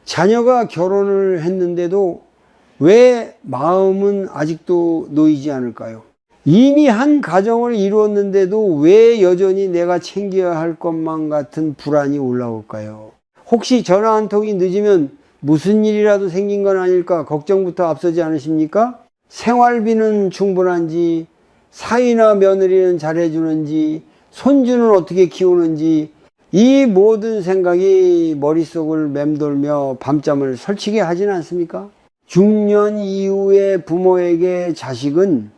자녀가 결혼을 했는데도 왜 마음은 아직도 놓이지 않을까요? 이미 한 가정을 이루었는데도 왜 여전히 내가 챙겨야 할 것만 같은 불안이 올라올까요? 혹시 전화 한 통이 늦으면 무슨 일이라도 생긴 건 아닐까 걱정부터 앞서지 않으십니까? 생활비는 충분한지, 사위나 며느리는 잘해주는지, 손주는 어떻게 키우는지, 이 모든 생각이 머릿속을 맴돌며 밤잠을 설치게 하진 않습니까? 중년 이후에 부모에게 자식은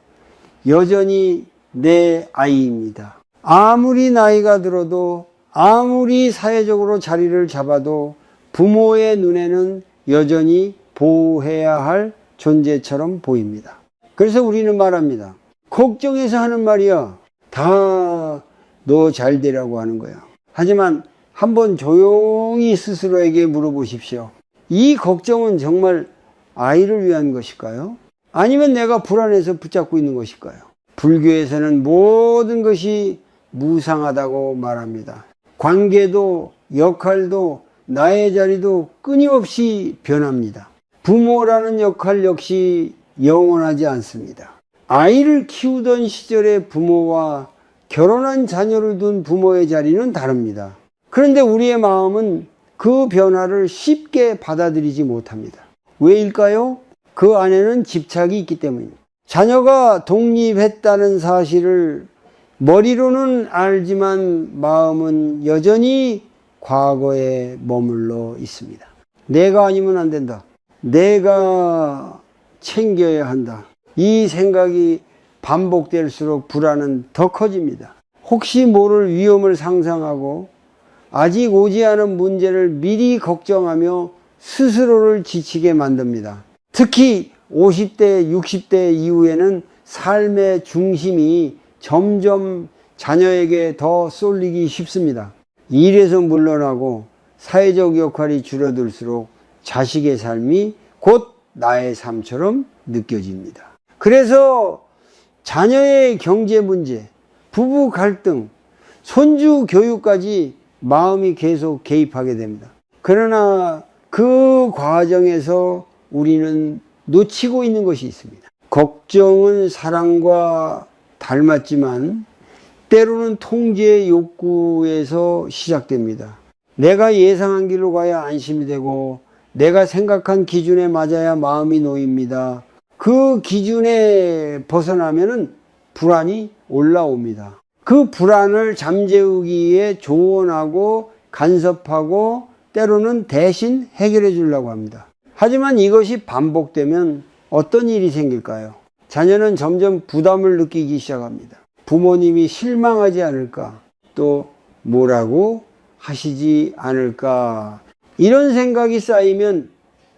여전히 내 아이입니다. 아무리 나이가 들어도, 아무리 사회적으로 자리를 잡아도 부모의 눈에는 여전히 보호해야 할 존재처럼 보입니다. 그래서 우리는 말합니다. 걱정해서 하는 말이야. 다 너 잘 되라고 하는 거야. 하지만 한번 조용히 스스로에게 물어보십시오. 이 걱정은 정말 아이를 위한 것일까요? 아니면 내가 불안해서 붙잡고 있는 것일까요? 불교에서는 모든 것이 무상하다고 말합니다. 관계도, 역할도, 나의 자리도 끊임없이 변합니다. 부모라는 역할 역시 영원하지 않습니다. 아이를 키우던 시절의 부모와 결혼한 자녀를 둔 부모의 자리는 다릅니다. 그런데 우리의 마음은 그 변화를 쉽게 받아들이지 못합니다. 왜일까요? 그 안에는 집착이 있기 때문입니다. 자녀가 독립했다는 사실을 머리로는 알지만 마음은 여전히 과거에 머물러 있습니다. 내가 아니면 안 된다. 내가 챙겨야 한다. 이 생각이 반복될수록 불안은 더 커집니다. 혹시 모를 위험을 상상하고 아직 오지 않은 문제를 미리 걱정하며 스스로를 지치게 만듭니다. 특히 50대, 60대 이후에는 삶의 중심이 점점 자녀에게 더 쏠리기 쉽습니다. 일에서 물러나고 사회적 역할이 줄어들수록 자식의 삶이 곧 나의 삶처럼 느껴집니다. 그래서 자녀의 경제 문제, 부부 갈등, 손주 교육까지 마음이 계속 개입하게 됩니다. 그러나 그 과정에서 우리는 놓치고 있는 것이 있습니다. 걱정은 사랑과 닮았지만 때로는 통제 욕구에서 시작됩니다. 내가 예상한 길로 가야 안심이 되고 내가 생각한 기준에 맞아야 마음이 놓입니다. 그 기준에 벗어나면은 불안이 올라옵니다. 그 불안을 잠재우기에 조언하고 간섭하고 때로는 대신 해결해 주려고 합니다. 하지만 이것이 반복되면 어떤 일이 생길까요? 자녀는 점점 부담을 느끼기 시작합니다. 부모님이 실망하지 않을까, 또 뭐라고 하시지 않을까, 이런 생각이 쌓이면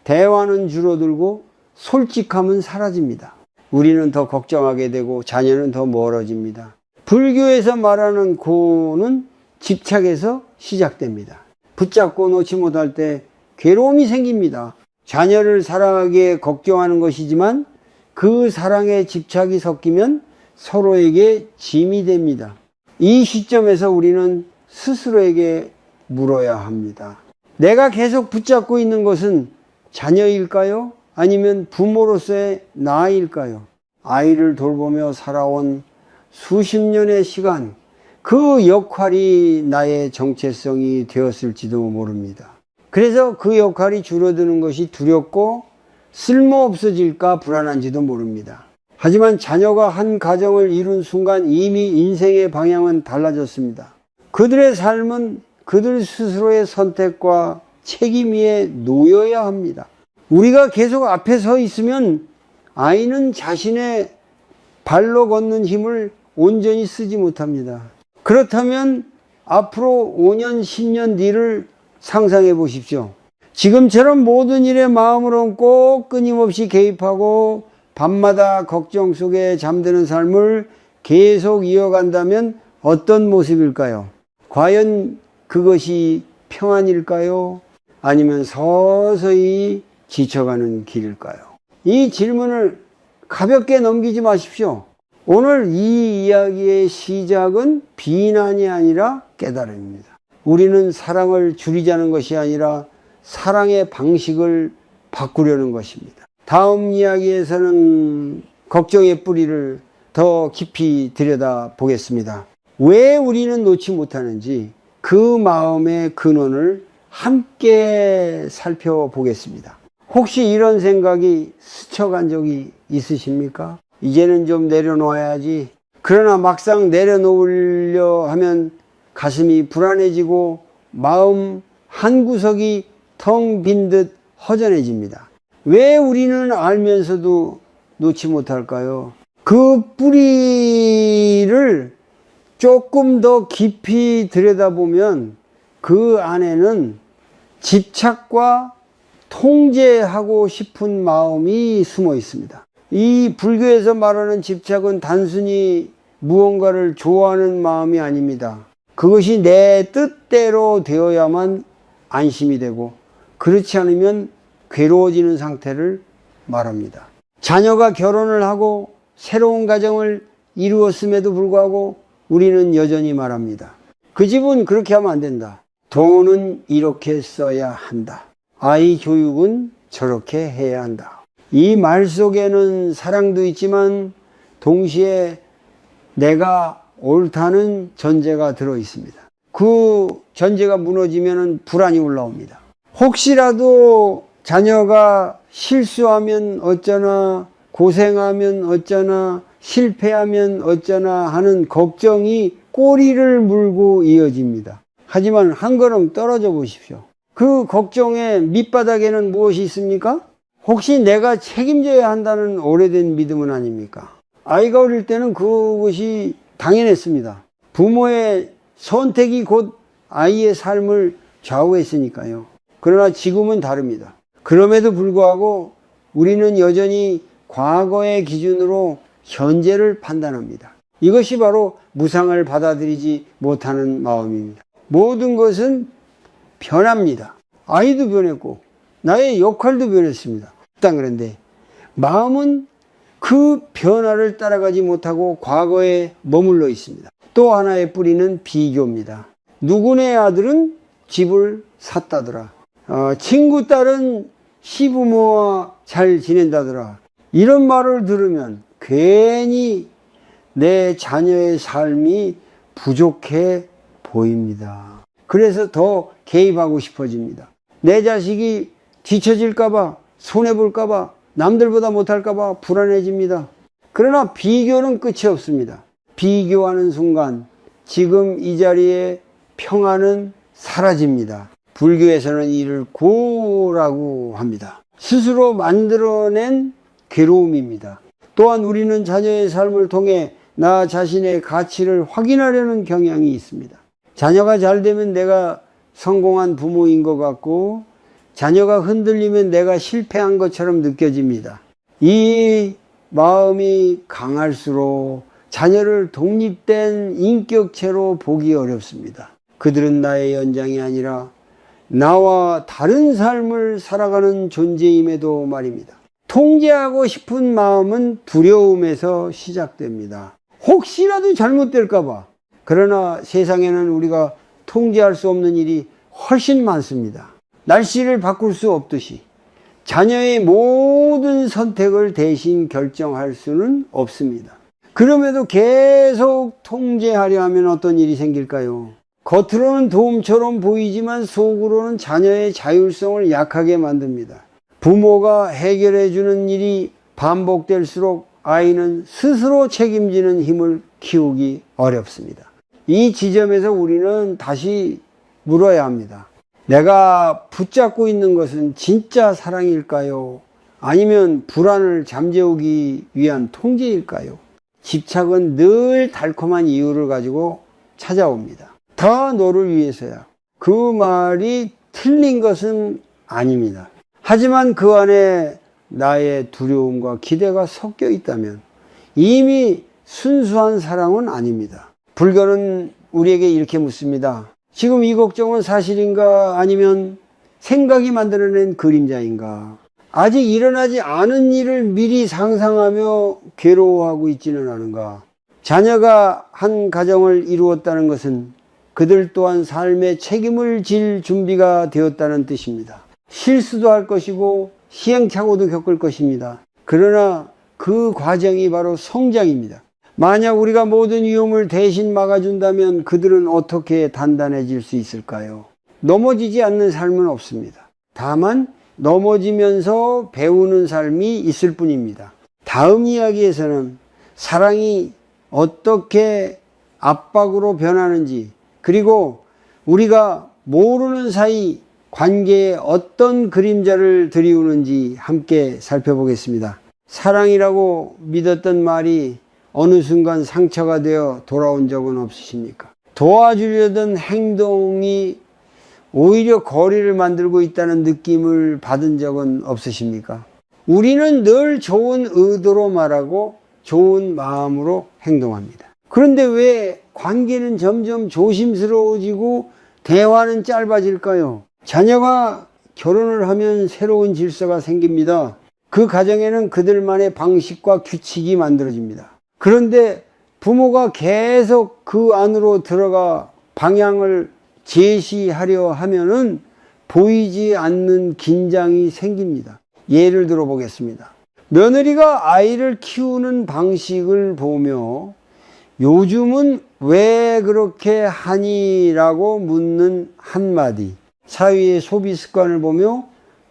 대화는 줄어들고 솔직함은 사라집니다. 우리는 더 걱정하게 되고 자녀는 더 멀어집니다. 불교에서 말하는 고는 집착에서 시작됩니다. 붙잡고 놓지 못할 때 괴로움이 생깁니다. 자녀를 사랑하기에 걱정하는 것이지만 그 사랑에 집착이 섞이면 서로에게 짐이 됩니다. 이 시점에서 우리는 스스로에게 물어야 합니다. 내가 계속 붙잡고 있는 것은 자녀일까요? 아니면 부모로서의 나일까요? 아이를 돌보며 살아온 수십 년의 시간, 그 역할이 나의 정체성이 되었을지도 모릅니다. 그래서 그 역할이 줄어드는 것이 두렵고 쓸모없어질까 불안한지도 모릅니다. 하지만 자녀가 한 가정을 이룬 순간 이미 인생의 방향은 달라졌습니다. 그들의 삶은 그들 스스로의 선택과 책임 위에 놓여야 합니다. 우리가 계속 앞에 서 있으면 아이는 자신의 발로 걷는 힘을 온전히 쓰지 못합니다. 그렇다면 앞으로 5년, 10년 뒤를 상상해 보십시오. 지금처럼 모든 일에 마음을 얹고 끊임없이 개입하고 밤마다 걱정 속에 잠드는 삶을 계속 이어간다면 어떤 모습일까요? 과연 그것이 평안일까요? 아니면 서서히 지쳐가는 길일까요? 이 질문을 가볍게 넘기지 마십시오. 오늘 이 이야기의 시작은 비난이 아니라 깨달음입니다. 우리는 사랑을 줄이자는 것이 아니라 사랑의 방식을 바꾸려는 것입니다. 다음 이야기에서는 걱정의 뿌리를 더 깊이 들여다 보겠습니다. 왜 우리는 놓지 못하는지 그 마음의 근원을 함께 살펴보겠습니다. 혹시 이런 생각이 스쳐간 적이 있으십니까? 이제는 좀 내려놓아야지. 그러나 막상 내려놓으려 하면 가슴이 불안해지고 마음 한구석이 텅 빈 듯 허전해집니다. 왜 우리는 알면서도 놓지 못할까요? 그 뿌리를 조금 더 깊이 들여다보면 그 안에는 집착과 통제하고 싶은 마음이 숨어 있습니다. 이 불교에서 말하는 집착은 단순히 무언가를 좋아하는 마음이 아닙니다. 그것이 내 뜻대로 되어야만 안심이 되고 그렇지 않으면 괴로워지는 상태를 말합니다. 자녀가 결혼을 하고 새로운 가정을 이루었음에도 불구하고 우리는 여전히 말합니다. 그 집은 그렇게 하면 안 된다. 돈은 이렇게 써야 한다. 아이 교육은 저렇게 해야 한다. 이 말 속에는 사랑도 있지만 동시에 내가 옳다는 전제가 들어 있습니다. 그 전제가 무너지면 불안이 올라옵니다. 혹시라도 자녀가 실수하면 어쩌나, 고생하면 어쩌나, 실패하면 어쩌나 하는 걱정이 꼬리를 물고 이어집니다. 하지만 한 걸음 떨어져 보십시오. 그 걱정의 밑바닥에는 무엇이 있습니까? 혹시 내가 책임져야 한다는 오래된 믿음은 아닙니까? 아이가 어릴 때는 그것이 당연했습니다. 부모의 선택이 곧 아이의 삶을 좌우했으니까요. 그러나 지금은 다릅니다. 그럼에도 불구하고 우리는 여전히 과거의 기준으로 현재를 판단합니다. 이것이 바로 무상을 받아들이지 못하는 마음입니다. 모든 것은 변합니다. 아이도 변했고 나의 역할도 변했습니다. 그런데 마음은 그 변화를 따라가지 못하고 과거에 머물러 있습니다. 또 하나의 뿌리는 비교입니다. 누구네 아들은 집을 샀다더라. 친구 딸은 시부모와 잘 지낸다더라. 이런 말을 들으면 괜히 내 자녀의 삶이 부족해 보입니다. 그래서 더 개입하고 싶어집니다. 내 자식이 뒤처질까봐, 손해볼까봐, 남들보다 못할까봐 불안해집니다. 그러나 비교는 끝이 없습니다. 비교하는 순간 지금 이 자리에 평안은 사라집니다. 불교에서는 이를 고라고 합니다. 스스로 만들어낸 괴로움입니다. 또한 우리는 자녀의 삶을 통해 나 자신의 가치를 확인하려는 경향이 있습니다. 자녀가 잘 되면 내가 성공한 부모인 것 같고 자녀가 흔들리면 내가 실패한 것처럼 느껴집니다. 이 마음이 강할수록 자녀를 독립된 인격체로 보기 어렵습니다. 그들은 나의 연장이 아니라 나와 다른 삶을 살아가는 존재임에도 말입니다. 통제하고 싶은 마음은 두려움에서 시작됩니다. 혹시라도 잘못될까봐. 그러나 세상에는 우리가 통제할 수 없는 일이 훨씬 많습니다. 날씨를 바꿀 수 없듯이 자녀의 모든 선택을 대신 결정할 수는 없습니다. 그럼에도 계속 통제하려 하면 어떤 일이 생길까요? 겉으로는 도움처럼 보이지만 속으로는 자녀의 자율성을 약하게 만듭니다. 부모가 해결해 주는 일이 반복될수록 아이는 스스로 책임지는 힘을 키우기 어렵습니다. 이 지점에서 우리는 다시 물어야 합니다. 내가 붙잡고 있는 것은 진짜 사랑일까요? 아니면 불안을 잠재우기 위한 통제일까요? 집착은 늘 달콤한 이유를 가지고 찾아옵니다. 다 너를 위해서야. 그 말이 틀린 것은 아닙니다. 하지만 그 안에 나의 두려움과 기대가 섞여 있다면 이미 순수한 사랑은 아닙니다. 불교는 우리에게 이렇게 묻습니다. 지금 이 걱정은 사실인가 아니면 생각이 만들어낸 그림자인가? 아직 일어나지 않은 일을 미리 상상하며 괴로워하고 있지는 않은가? 자녀가 한 가정을 이루었다는 것은 그들 또한 삶의 책임을 질 준비가 되었다는 뜻입니다. 실수도 할 것이고 시행착오도 겪을 것입니다. 그러나 그 과정이 바로 성장입니다. 만약 우리가 모든 위험을 대신 막아준다면 그들은 어떻게 단단해질 수 있을까요? 넘어지지 않는 삶은 없습니다. 다만 넘어지면서 배우는 삶이 있을 뿐입니다. 다음 이야기에서는 사랑이 어떻게 압박으로 변하는지, 그리고 우리가 모르는 사이 관계에 어떤 그림자를 드리우는지 함께 살펴보겠습니다. 사랑이라고 믿었던 말이 어느 순간 상처가 되어 돌아온 적은 없으십니까? 도와주려던 행동이 오히려 거리를 만들고 있다는 느낌을 받은 적은 없으십니까? 우리는 늘 좋은 의도로 말하고 좋은 마음으로 행동합니다. 그런데 왜 관계는 점점 조심스러워지고 대화는 짧아질까요? 자녀가 결혼을 하면 새로운 질서가 생깁니다. 그 가정에는 그들만의 방식과 규칙이 만들어집니다. 그런데 부모가 계속 그 안으로 들어가 방향을 제시하려 하면은 보이지 않는 긴장이 생깁니다. 예를 들어 보겠습니다. 며느리가 아이를 키우는 방식을 보며 요즘은 왜 그렇게 하니? 라고 묻는 한마디, 사위의 소비 습관을 보며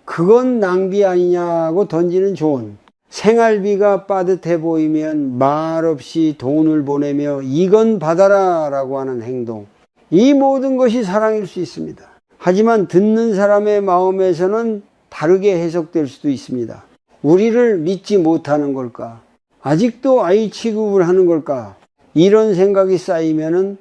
그건 낭비 아니냐고 던지는 조언, 생활비가 빠듯해 보이면 말없이 돈을 보내며 이건 받아라 라고 하는 행동, 이 모든 것이 사랑일 수 있습니다. 하지만 듣는 사람의 마음에서는 다르게 해석될 수도 있습니다. 우리를 믿지 못하는 걸까? 아직도 아이 취급을 하는 걸까? 이런 생각이 쌓이면은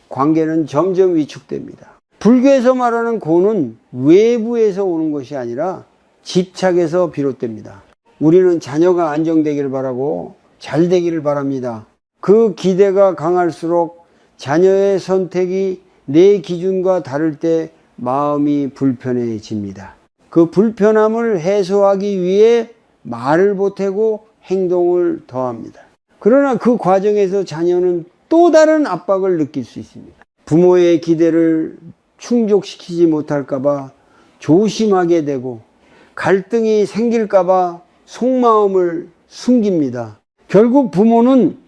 관계는 점점 위축됩니다. 불교에서 말하는 고는 외부에서 오는 것이 아니라 집착에서 비롯됩니다. 우리는 자녀가 안정되기를 바라고 잘 되기를 바랍니다. 그 기대가 강할수록 자녀의 선택이 내 기준과 다를 때 마음이 불편해집니다. 그 불편함을 해소하기 위해 말을 보태고 행동을 더합니다. 그러나 그 과정에서 자녀는 또 다른 압박을 느낄 수 있습니다. 부모의 기대를 충족시키지 못할까봐 조심하게 되고 갈등이 생길까봐 속마음을 숨깁니다. 결국 부모는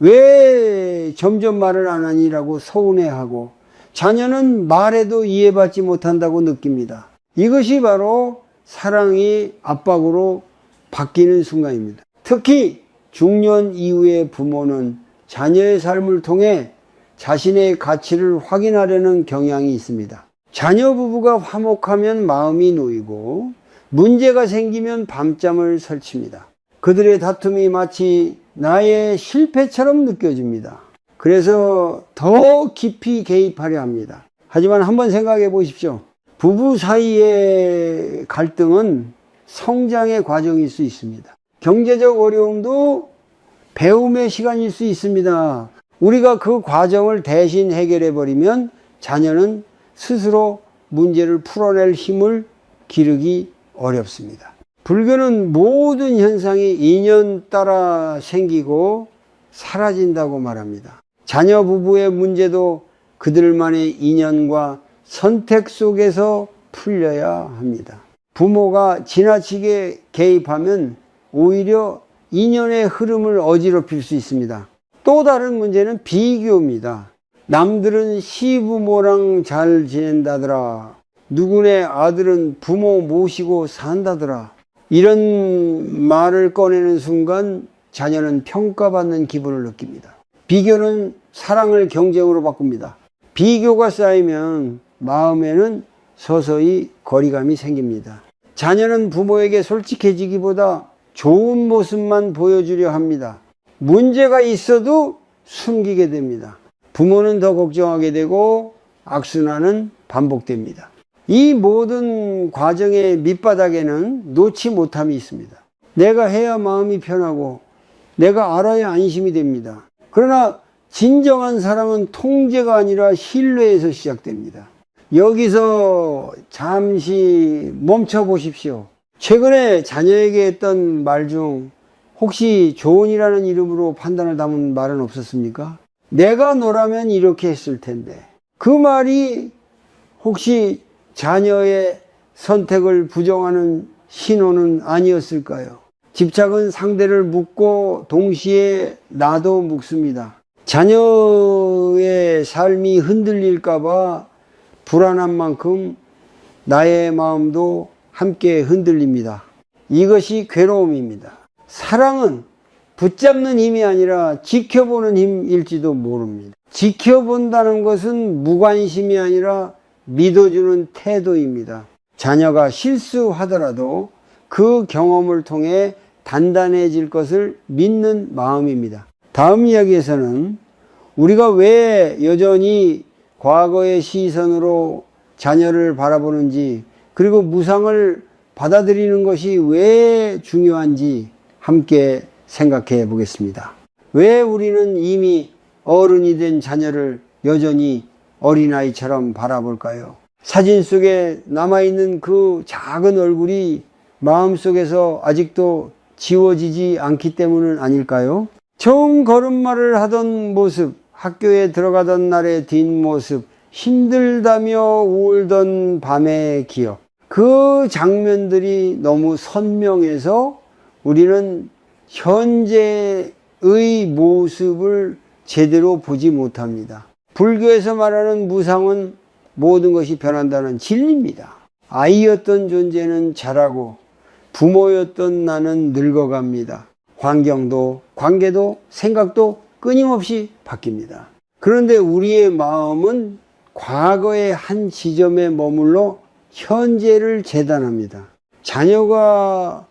왜 점점 말을 안 하니라고 서운해하고 자녀는 말해도 이해받지 못한다고 느낍니다. 이것이 바로 사랑이 압박으로 바뀌는 순간입니다. 특히 중년 이후의 부모는 자녀의 삶을 통해 자신의 가치를 확인하려는 경향이 있습니다. 자녀 부부가 화목하면 마음이 놓이고 문제가 생기면 밤잠을 설칩니다. 그들의 다툼이 마치 나의 실패처럼 느껴집니다. 그래서 더 깊이 개입하려 합니다. 하지만 한번 생각해 보십시오. 부부 사이의 갈등은 성장의 과정일 수 있습니다. 경제적 어려움도 배움의 시간일 수 있습니다. 우리가 그 과정을 대신 해결해 버리면 자녀는 스스로 문제를 풀어낼 힘을 기르기 어렵습니다. 불교는 모든 현상이 인연 따라 생기고 사라진다고 말합니다. 자녀 부부의 문제도 그들만의 인연과 선택 속에서 풀려야 합니다. 부모가 지나치게 개입하면 오히려 인연의 흐름을 어지럽힐 수 있습니다. 또 다른 문제는 비교입니다. 남들은 시부모랑 잘 지낸다더라. 누구네 아들은 부모 모시고 산다더라. 이런 말을 꺼내는 순간 자녀는 평가받는 기분을 느낍니다. 비교는 사랑을 경쟁으로 바꿉니다. 비교가 쌓이면 마음에는 서서히 거리감이 생깁니다. 자녀는 부모에게 솔직해지기보다 좋은 모습만 보여주려 합니다. 문제가 있어도 숨기게 됩니다. 부모는 더 걱정하게 되고 악순환은 반복됩니다. 이 모든 과정의 밑바닥에는 놓지 못함이 있습니다. 내가 해야 마음이 편하고 내가 알아야 안심이 됩니다. 그러나 진정한 사랑은 통제가 아니라 신뢰에서 시작됩니다. 여기서 잠시 멈춰 보십시오. 최근에 자녀에게 했던 말 중 혹시 조언이라는 이름으로 판단을 담은 말은 없었습니까? 내가 너라면 이렇게 했을 텐데. 그 말이 혹시 자녀의 선택을 부정하는 신호는 아니었을까요? 집착은 상대를 묶고 동시에 나도 묶습니다. 자녀의 삶이 흔들릴까봐 불안한 만큼 나의 마음도 함께 흔들립니다. 이것이 괴로움입니다. 사랑은 붙잡는 힘이 아니라 지켜보는 힘일지도 모릅니다. 지켜본다는 것은 무관심이 아니라 믿어주는 태도입니다. 자녀가 실수하더라도 그 경험을 통해 단단해질 것을 믿는 마음입니다. 다음 이야기에서는 우리가 왜 여전히 과거의 시선으로 자녀를 바라보는지, 그리고 무상을 받아들이는 것이 왜 중요한지 함께 생각해 보겠습니다. 왜 우리는 이미 어른이 된 자녀를 여전히 어린아이처럼 바라볼까요? 사진 속에 남아있는 그 작은 얼굴이 마음속에서 아직도 지워지지 않기 때문은 아닐까요? 처음 걸음마를 하던 모습, 학교에 들어가던 날의 뒷모습, 힘들다며 울던 밤의 기억, 그 장면들이 너무 선명해서 우리는 현재의 모습을 제대로 보지 못합니다. 불교에서 말하는 무상은 모든 것이 변한다는 진리입니다. 아이였던 존재는 자라고 부모였던 나는 늙어갑니다. 환경도 관계도 생각도 끊임없이 바뀝니다. 그런데 우리의 마음은 과거의 한 지점에 머물러 현재를 재단합니다. 자녀가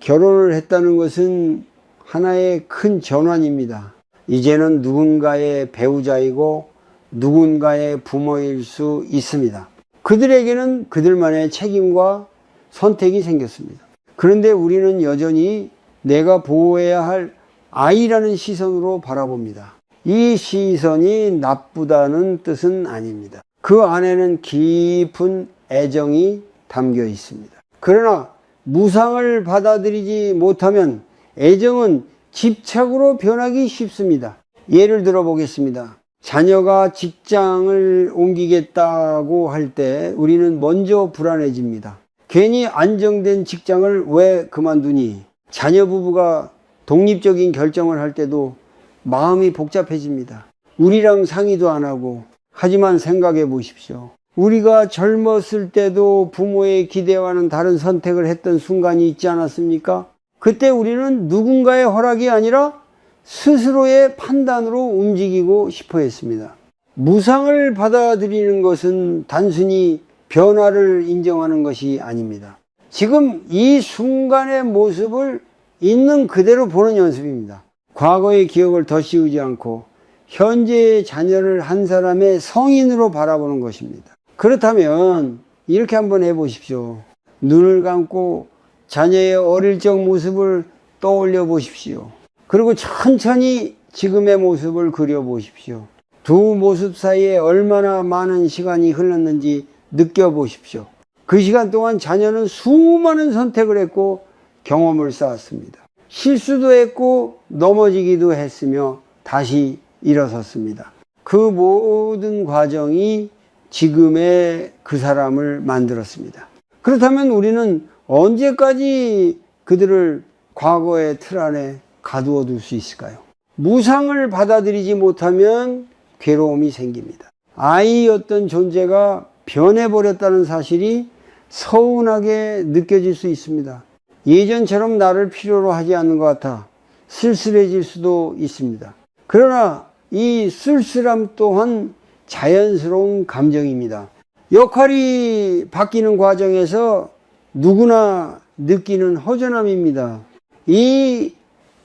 결혼을 했다는 것은 하나의 큰 전환입니다. 이제는 누군가의 배우자이고 누군가의 부모일 수 있습니다. 그들에게는 그들만의 책임과 선택이 생겼습니다. 그런데 우리는 여전히 내가 보호해야 할 아이라는 시선으로 바라봅니다. 이 시선이 나쁘다는 뜻은 아닙니다. 그 안에는 깊은 애정이 담겨 있습니다. 그러나 무상을 받아들이지 못하면 애정은 집착으로 변하기 쉽습니다. 예를 들어 보겠습니다. 자녀가 직장을 옮기겠다고 할 때 우리는 먼저 불안해집니다. 괜히 안정된 직장을 왜 그만두니? 자녀 부부가 독립적인 결정을 할 때도 마음이 복잡해집니다. 우리랑 상의도 안 하고. 하지만 생각해 보십시오. 우리가 젊었을 때도 부모의 기대와는 다른 선택을 했던 순간이 있지 않았습니까? 그때 우리는 누군가의 허락이 아니라 스스로의 판단으로 움직이고 싶어 했습니다. 무상을 받아들이는 것은 단순히 변화를 인정하는 것이 아닙니다. 지금 이 순간의 모습을 있는 그대로 보는 연습입니다. 과거의 기억을 더 씌우지 않고 현재의 자녀를 한 사람의 성인으로 바라보는 것입니다. 그렇다면 이렇게 한번 해보십시오. 눈을 감고 자녀의 어릴 적 모습을 떠올려 보십시오. 그리고 천천히 지금의 모습을 그려보십시오. 두 모습 사이에 얼마나 많은 시간이 흘렀는지 느껴보십시오. 그 시간 동안 자녀는 수많은 선택을 했고 경험을 쌓았습니다. 실수도 했고 넘어지기도 했으며 다시 일어섰습니다. 그 모든 과정이 지금의 그 사람을 만들었습니다. 그렇다면 우리는 언제까지 그들을 과거의 틀 안에 가두어 둘 수 있을까요? 무상을 받아들이지 못하면 괴로움이 생깁니다. 아이였던 존재가 변해버렸다는 사실이 서운하게 느껴질 수 있습니다. 예전처럼 나를 필요로 하지 않는 것 같아 쓸쓸해질 수도 있습니다. 그러나 이 쓸쓸함 또한 자연스러운 감정입니다. 역할이 바뀌는 과정에서 누구나 느끼는 허전함입니다. 이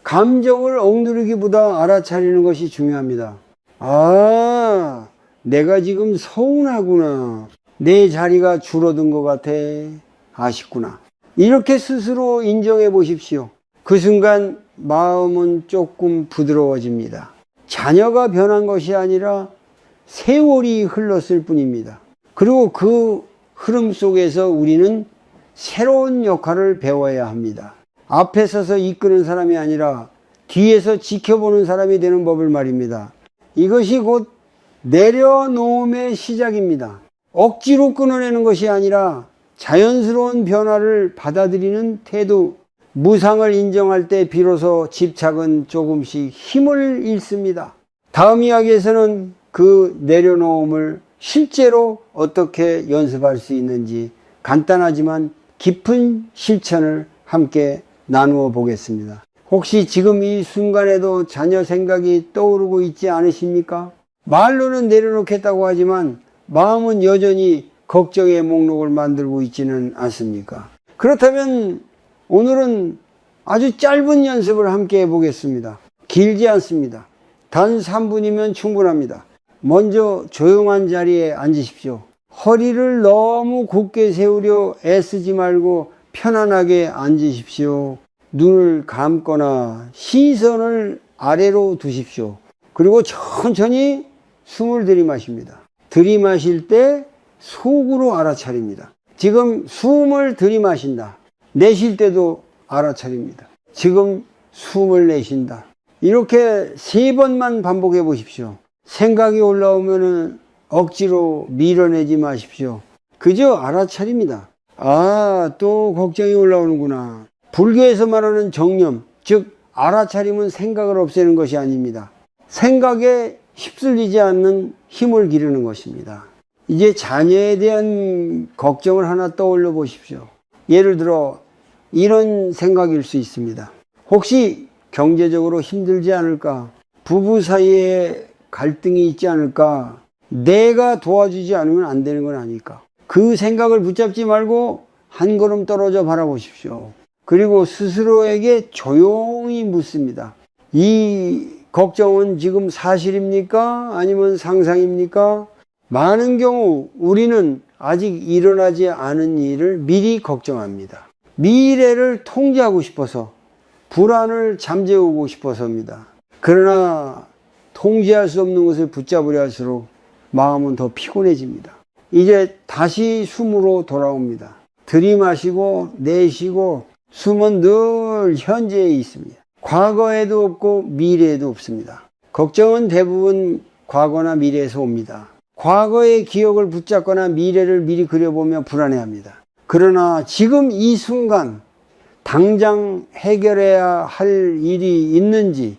감정을 억누르기보다 알아차리는 것이 중요합니다. 아, 내가 지금 서운하구나. 내 자리가 줄어든 것 같아. 아쉽구나. 이렇게 스스로 인정해 보십시오. 그 순간 마음은 조금 부드러워집니다. 자녀가 변한 것이 아니라 세월이 흘렀을 뿐입니다. 그리고 그 흐름 속에서 우리는 새로운 역할을 배워야 합니다. 앞에 서서 이끄는 사람이 아니라 뒤에서 지켜보는 사람이 되는 법을 말입니다. 이것이 곧 내려놓음의 시작입니다. 억지로 끊어내는 것이 아니라 자연스러운 변화를 받아들이는 태도, 무상을 인정할 때 비로소 집착은 조금씩 힘을 잃습니다. 다음 이야기에서는 그 내려놓음을 실제로 어떻게 연습할 수 있는지 간단하지만 깊은 실천을 함께 나누어 보겠습니다. 혹시 지금 이 순간에도 자녀 생각이 떠오르고 있지 않으십니까? 말로는 내려놓겠다고 하지만 마음은 여전히 걱정의 목록을 만들고 있지는 않습니까? 그렇다면 오늘은 아주 짧은 연습을 함께 해보겠습니다. 길지 않습니다. 단 3분이면 충분합니다. 먼저 조용한 자리에 앉으십시오. 허리를 너무 굳게 세우려 애쓰지 말고 편안하게 앉으십시오. 눈을 감거나 시선을 아래로 두십시오. 그리고 천천히 숨을 들이마십니다. 들이마실 때 속으로 알아차립니다. 지금 숨을 들이마신다. 내쉴 때도 알아차립니다. 지금 숨을 내쉰다. 이렇게 3번만 반복해 보십시오. 생각이 올라오면은 억지로 밀어내지 마십시오. 그저 알아차립니다. 아, 또 걱정이 올라오는구나. 불교에서 말하는 정념, 즉 알아차림은 생각을 없애는 것이 아닙니다. 생각에 휩쓸리지 않는 힘을 기르는 것입니다. 이제 자녀에 대한 걱정을 하나 떠올려 보십시오. 예를 들어 이런 생각일 수 있습니다. 혹시 경제적으로 힘들지 않을까? 부부 사이에 갈등이 있지 않을까? 내가 도와주지 않으면 안 되는 건 아닐까? 그 생각을 붙잡지 말고 한 걸음 떨어져 바라보십시오. 그리고 스스로에게 조용히 묻습니다. 이 걱정은 지금 사실입니까? 아니면 상상입니까? 많은 경우 우리는 아직 일어나지 않은 일을 미리 걱정합니다. 미래를 통제하고 싶어서, 불안을 잠재우고 싶어서입니다. 그러나 통제할 수 없는 것을 붙잡으려 할수록 마음은 더 피곤해집니다. 이제 다시 숨으로 돌아옵니다. 들이마시고 내쉬고 숨은 늘 현재에 있습니다. 과거에도 없고 미래에도 없습니다. 걱정은 대부분 과거나 미래에서 옵니다. 과거의 기억을 붙잡거나 미래를 미리 그려보며 불안해합니다. 그러나 지금 이 순간 당장 해결해야 할 일이 있는지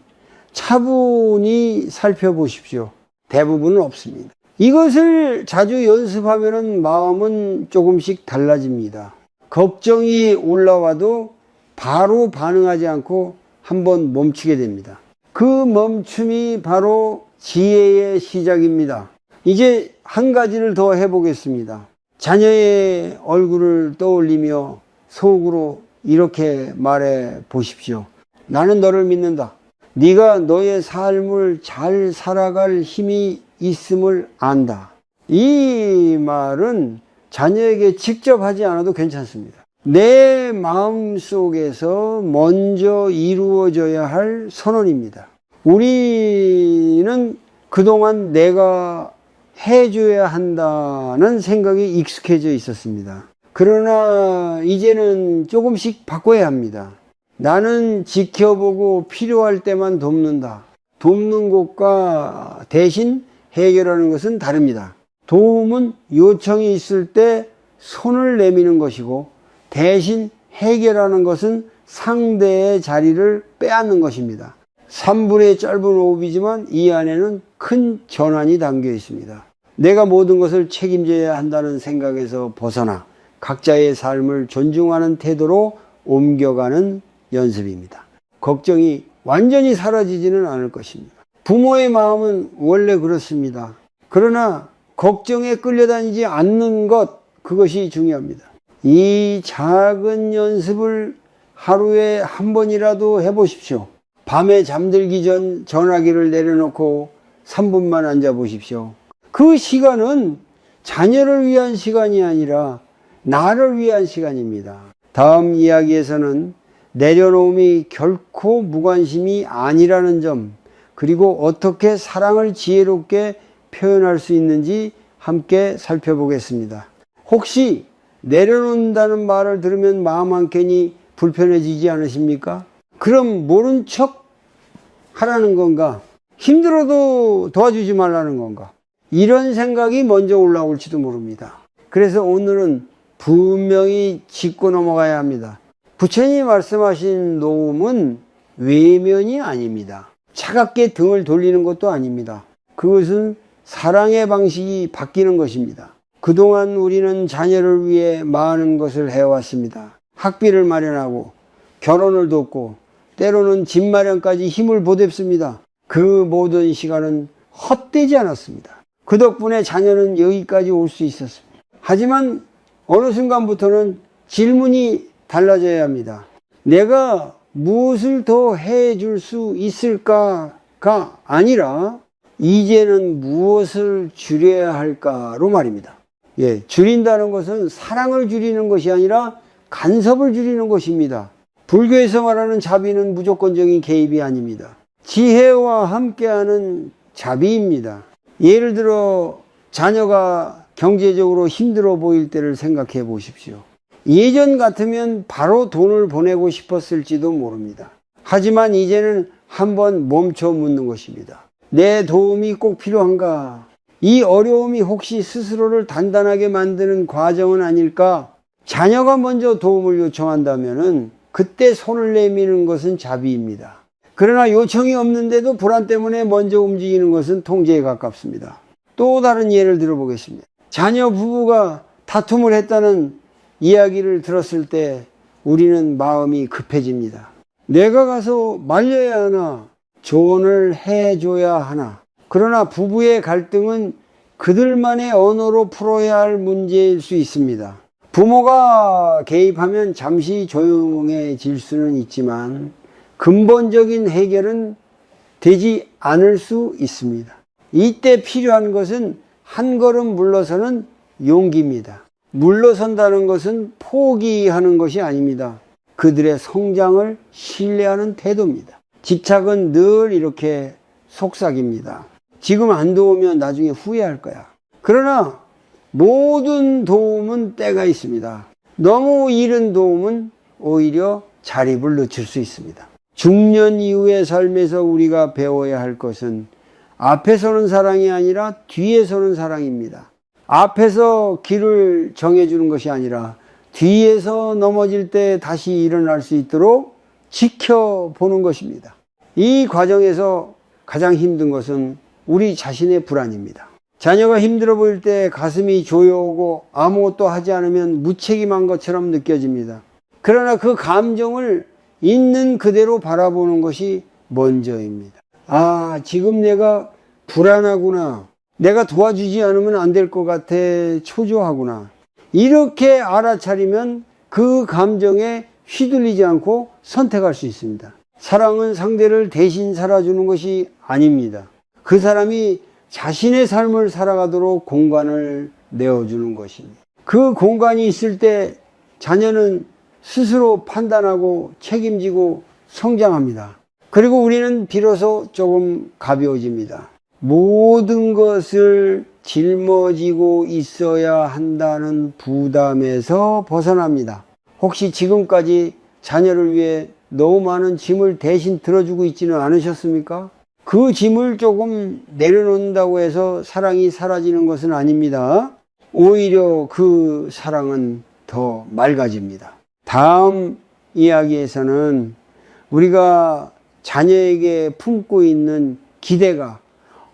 차분히 살펴보십시오. 대부분은 없습니다. 이것을 자주 연습하면 마음은 조금씩 달라집니다. 걱정이 올라와도 바로 반응하지 않고 한번 멈추게 됩니다. 그 멈춤이 바로 지혜의 시작입니다. 이제 한 가지를 더 해보겠습니다. 자녀의 얼굴을 떠올리며 속으로 이렇게 말해 보십시오. 나는 너를 믿는다. 네가 너의 삶을 잘 살아갈 힘이 있음을 안다. 이 말은 자녀에게 직접 하지 않아도 괜찮습니다. 내 마음속에서 먼저 이루어져야 할 선언입니다. 우리는 그동안 내가 해줘야 한다는 생각이 익숙해져 있었습니다. 그러나 이제는 조금씩 바꿔야 합니다. 나는 지켜보고 필요할 때만 돕는다. 돕는 것과 대신 해결하는 것은 다릅니다. 도움은 요청이 있을 때 손을 내미는 것이고 대신 해결하는 것은 상대의 자리를 빼앗는 것입니다. 3분의 짧은 호흡이지만 이 안에는 큰 전환이 담겨 있습니다. 내가 모든 것을 책임져야 한다는 생각에서 벗어나 각자의 삶을 존중하는 태도로 옮겨가는 연습입니다. 걱정이 완전히 사라지지는 않을 것입니다. 부모의 마음은 원래 그렇습니다. 그러나 걱정에 끌려다니지 않는 것, 그것이 중요합니다. 이 작은 연습을 하루에 한 번이라도 해보십시오. 밤에 잠들기 전 전화기를 내려놓고 3분만 앉아 보십시오. 그 시간은 자녀를 위한 시간이 아니라 나를 위한 시간입니다. 다음 이야기에서는 내려놓음이 결코 무관심이 아니라는 점, 그리고 어떻게 사랑을 지혜롭게 표현할 수 있는지 함께 살펴보겠습니다. 혹시 내려놓는다는 말을 들으면 마음 한켠이 불편해지지 않으십니까? 그럼 모른 척 하라는 건가? 힘들어도 도와주지 말라는 건가? 이런 생각이 먼저 올라올지도 모릅니다. 그래서 오늘은 분명히 짚고 넘어가야 합니다. 부처님이 말씀하신 노음은 외면이 아닙니다. 차갑게 등을 돌리는 것도 아닙니다. 그것은 사랑의 방식이 바뀌는 것입니다. 그동안 우리는 자녀를 위해 많은 것을 해왔습니다. 학비를 마련하고 결혼을 돕고 때로는 집 마련까지 힘을 보탰습니다. 그 모든 시간은 헛되지 않았습니다. 그 덕분에 자녀는 여기까지 올 수 있었습니다. 하지만 어느 순간부터는 질문이 달라져야 합니다. 내가 무엇을 더 해줄 수 있을까가 아니라 이제는 무엇을 줄여야 할까로 말입니다. 예, 줄인다는 것은 사랑을 줄이는 것이 아니라 간섭을 줄이는 것입니다. 불교에서 말하는 자비는 무조건적인 개입이 아닙니다. 지혜와 함께하는 자비입니다. 예를 들어 자녀가 경제적으로 힘들어 보일 때를 생각해 보십시오. 예전 같으면 바로 돈을 보내고 싶었을지도 모릅니다. 하지만 이제는 한번 멈춰 묻는 것입니다. 내 도움이 꼭 필요한가? 이 어려움이 혹시 스스로를 단단하게 만드는 과정은 아닐까? 자녀가 먼저 도움을 요청한다면 그때 손을 내미는 것은 자비입니다. 그러나 요청이 없는데도 불안 때문에 먼저 움직이는 것은 통제에 가깝습니다. 또 다른 예를 들어보겠습니다. 자녀 부부가 다툼을 했다는 이야기를 들었을 때 우리는 마음이 급해집니다. 내가 가서 말려야 하나, 조언을 해줘야 하나. 그러나 부부의 갈등은 그들만의 언어로 풀어야 할 문제일 수 있습니다. 부모가 개입하면 잠시 조용해질 수는 있지만 근본적인 해결은 되지 않을 수 있습니다. 이때 필요한 것은 한 걸음 물러서는 용기입니다. 물러선다는 것은 포기하는 것이 아닙니다. 그들의 성장을 신뢰하는 태도입니다. 집착은 늘 이렇게 속삭입니다. 지금 안 도우면 나중에 후회할 거야. 그러나 모든 도움은 때가 있습니다. 너무 이른 도움은 오히려 자립을 늦출 수 있습니다. 중년 이후의 삶에서 우리가 배워야 할 것은 앞에 서는 사랑이 아니라 뒤에 서는 사랑입니다. 앞에서 길을 정해주는 것이 아니라 뒤에서 넘어질 때 다시 일어날 수 있도록 지켜보는 것입니다. 이 과정에서 가장 힘든 것은 우리 자신의 불안입니다. 자녀가 힘들어 보일 때 가슴이 조여오고 아무것도 하지 않으면 무책임한 것처럼 느껴집니다. 그러나 그 감정을 있는 그대로 바라보는 것이 먼저입니다. 아, 지금 내가 불안하구나. 내가 도와주지 않으면 안 될 것 같아. 초조하구나. 이렇게 알아차리면 그 감정에 휘둘리지 않고 선택할 수 있습니다. 사랑은 상대를 대신 살아주는 것이 아닙니다. 그 사람이 자신의 삶을 살아가도록 공간을 내어주는 것입니다. 그 공간이 있을 때 자녀는 스스로 판단하고 책임지고 성장합니다. 그리고 우리는 비로소 조금 가벼워집니다. 모든 것을 짊어지고 있어야 한다는 부담에서 벗어납니다. 혹시 지금까지 자녀를 위해 너무 많은 짐을 대신 들어주고 있지는 않으셨습니까? 그 짐을 조금 내려놓는다고 해서 사랑이 사라지는 것은 아닙니다. 오히려 그 사랑은 더 맑아집니다. 다음 이야기에서는 우리가 자녀에게 품고 있는 기대가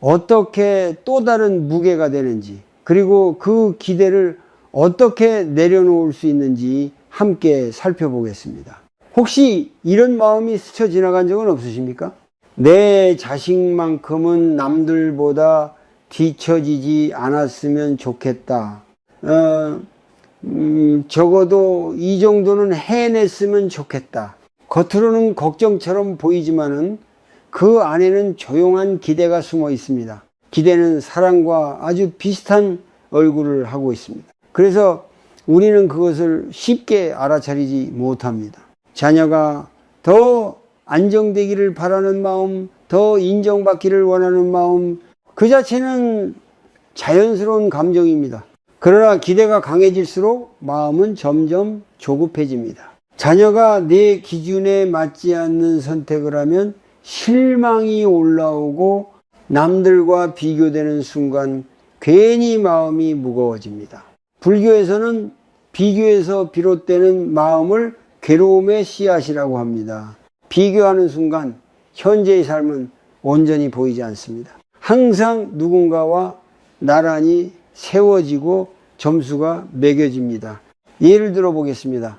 어떻게 또 다른 무게가 되는지, 그리고 그 기대를 어떻게 내려놓을 수 있는지 함께 살펴보겠습니다. 혹시 이런 마음이 스쳐 지나간 적은 없으십니까? 내 자식만큼은 남들보다 뒤처지지 않았으면 좋겠다. 적어도 이 정도는 해냈으면 좋겠다. 겉으로는 걱정처럼 보이지만은 그 안에는 조용한 기대가 숨어 있습니다. 기대는 사랑과 아주 비슷한 얼굴을 하고 있습니다. 그래서 우리는 그것을 쉽게 알아차리지 못합니다. 자녀가 더 안정되기를 바라는 마음, 더 인정받기를 원하는 마음, 그 자체는 자연스러운 감정입니다. 그러나 기대가 강해질수록 마음은 점점 조급해집니다. 자녀가 내 기준에 맞지 않는 선택을 하면 실망이 올라오고 남들과 비교되는 순간 괜히 마음이 무거워집니다. 불교에서는 비교에서 비롯되는 마음을 괴로움의 씨앗이라고 합니다. 비교하는 순간 현재의 삶은 온전히 보이지 않습니다. 항상 누군가와 나란히 세워지고 점수가 매겨집니다. 예를 들어 보겠습니다.